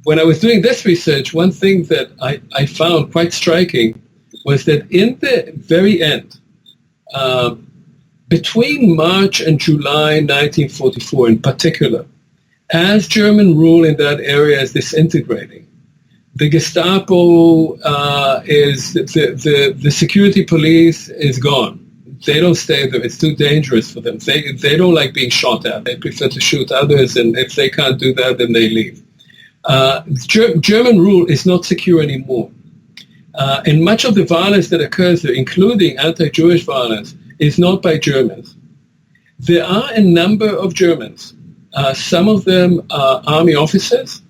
when I was doing this research, one thing that I found quite striking was that in the very end, between March and July 1944 in particular, as German rule in that area is disintegrating, the Gestapo the security police is gone. They don't stay there. It's too dangerous for them. They don't like being shot at. They prefer to shoot others, and if they can't do that, then they leave. German rule is not secure anymore. And much of the violence that occurs there, including anti-Jewish violence, is not by Germans. There are a number of Germans. Some of them are army officers.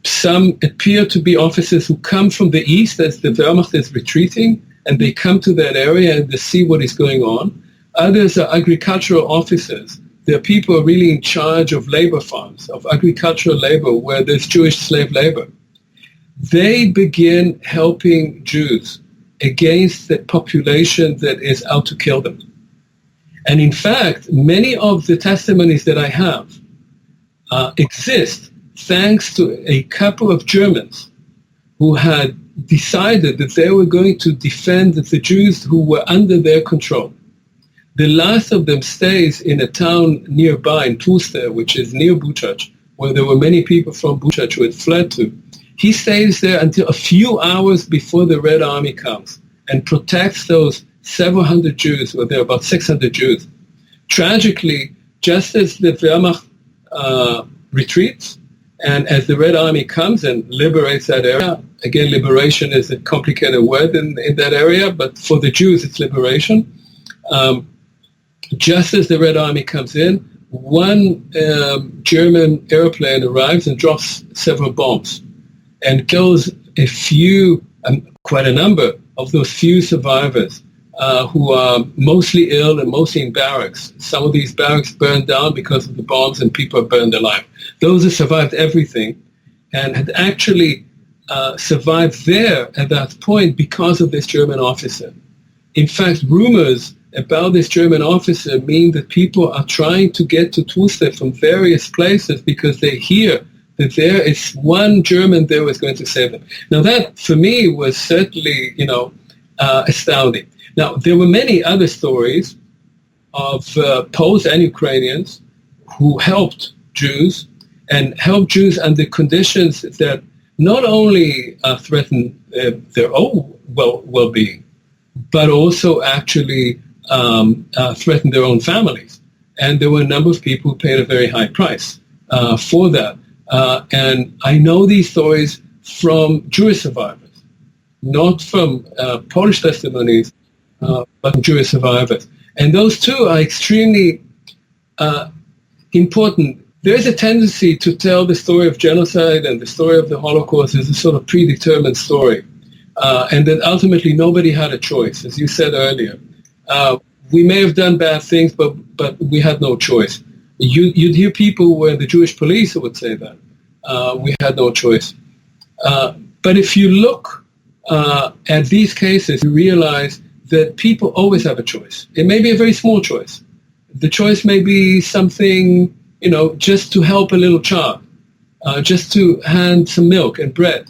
Some appear to be officers who come from the east as the Wehrmacht is retreating, and they come to that area and they see what is going on. Others are agricultural officers. There are people who are really in charge of labor farms, of agricultural labor, where there's Jewish slave labor. They begin helping Jews against the population that is out to kill them. And in fact, many of the testimonies that I have exist thanks to a couple of Germans who had decided that they were going to defend the Jews who were under their control. The last of them stays in a town nearby in Tłuste, which is near Buczacz, where there were many people from Buczacz who had fled to. He stays there until a few hours before the Red Army comes and protects those several hundred Jews, or there are about 600 Jews. Tragically, just as the Wehrmacht retreats, and as the Red Army comes and liberates that area, again, liberation is a complicated word in that area, but for the Jews, it's liberation. Just as the Red Army comes in, one German airplane arrives and drops several bombs and kills a few, quite a number of those few survivors who are mostly ill and mostly in barracks. Some of these barracks burned down because of the bombs and people are burned alive. Those who survived everything and had actually survived there at that point because of this German officer. In fact, rumors about this German officer mean that people are trying to get to Tłuste from various places because they hear that there is one German there who is going to save them. Now that, for me, was certainly, astounding. Now, there were many other stories of Poles and Ukrainians who helped Jews and helped Jews under conditions that not only threatened their own well-being, but also actually threatened their own families. And there were a number of people who paid a very high price for that. And I know these stories from Jewish survivors, not from Polish testimonies, but from Jewish survivors. And those two are extremely important. There is a tendency to tell the story of genocide and the story of the Holocaust as a sort of predetermined story, and that ultimately nobody had a choice, as you said earlier. We may have done bad things, but we had no choice. You'd hear people who were in the Jewish police who would say that. We had no choice. But if you look at these cases, you realize that people always have a choice. It may be a very small choice. The choice may be something, just to help a little child, just to hand some milk and bread.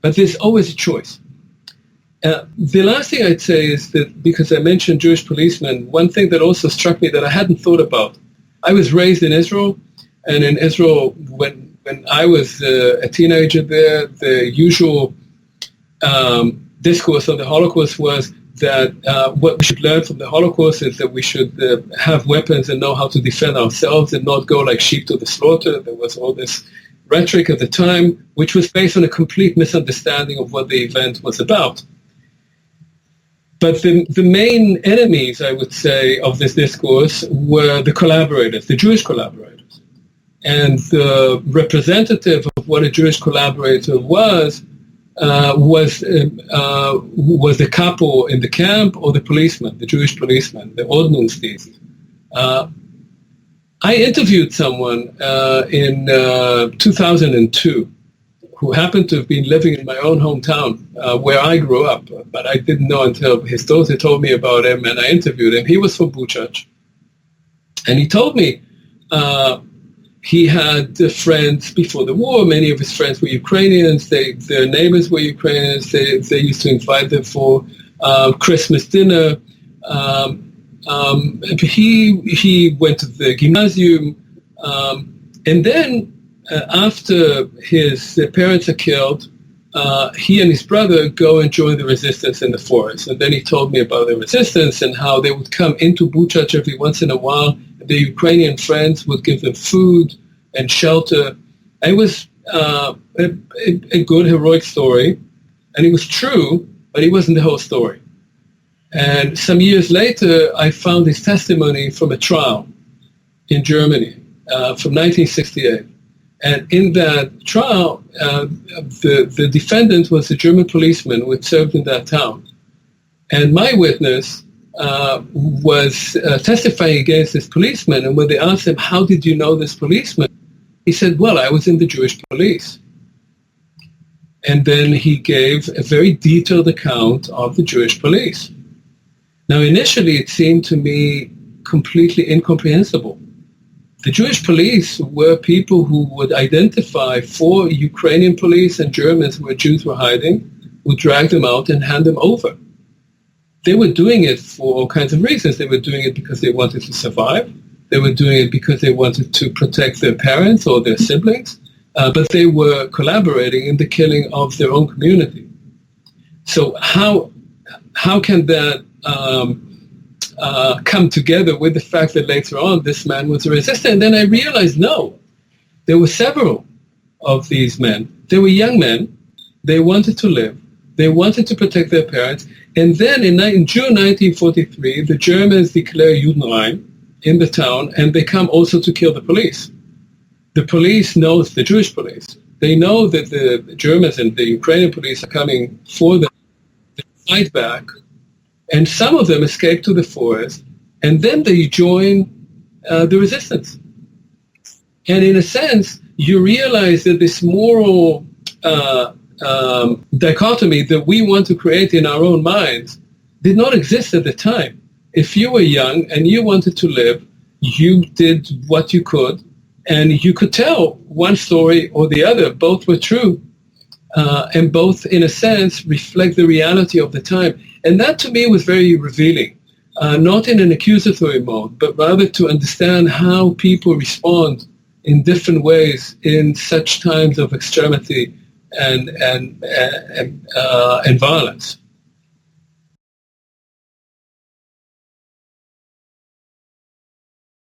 But there's always a choice. The last thing I'd say is that, because I mentioned Jewish policemen, one thing that also struck me that I hadn't thought about. I was raised in Israel, and in Israel, when I was a teenager there, the usual discourse on the Holocaust was that what we should learn from the Holocaust is that we should have weapons and know how to defend ourselves and not go like sheep to the slaughter. There was all this rhetoric at the time, which was based on a complete misunderstanding of what the event was about. But the main enemies, I would say, of this discourse were the collaborators, the Jewish collaborators. And the representative of what a Jewish collaborator was the capo in the camp or the policeman, the Jewish policeman, the Ordnungsdienst. I interviewed someone in 2002 who happened to have been living in my own hometown where I grew up, but I didn't know until his daughter told me about him, and I interviewed him. He was from Buczacz. And he told me He had friends before the war. Many of his friends were Ukrainians. Their neighbors were Ukrainians. They used to invite them for Christmas dinner. He went to the gymnasium. And then after his parents are killed, he and his brother go and join the resistance in the forest. And then he told me about the resistance and how they would come into Buczacz every once in a while. The Ukrainian friends would give them food and shelter. It was a good, heroic story. And it was true, but it wasn't the whole story. And some years later, I found his testimony from a trial in Germany from 1968. And in that trial, the defendant was a German policeman who had served in that town. And my witness was testifying against this policeman. And when they asked him, how did you know this policeman? He said, well, I was in the Jewish police. And then he gave a very detailed account of the Jewish police. Now, initially, it seemed to me completely incomprehensible. The Jewish police were people who would identify for Ukrainian police and Germans where Jews were hiding, would drag them out and hand them over. They were doing it for all kinds of reasons. They were doing it because they wanted to survive. They were doing it because they wanted to protect their parents or their siblings. But they were collaborating in the killing of their own community. So how can that come together with the fact that later on this man was a resistant? And then I realized, no, there were several of these men. They were young men. They wanted to live. They wanted to protect their parents. And then in June 1943, the Germans declare Judenrein in the town, and they come also to kill the police. The police knows, the Jewish police, they know that the Germans and the Ukrainian police are coming for them. They fight back. And some of them escape to the forest, and then they join the resistance. And in a sense, you realize that this moral dichotomy that we want to create in our own minds did not exist at the time. If you were young and you wanted to live, you did what you could, and you could tell one story or the other. Both were true, and both, in a sense, reflect the reality of the time. And that, to me, was very revealing, not in an accusatory mode, but rather to understand how people respond in different ways in such times of extremity and violence.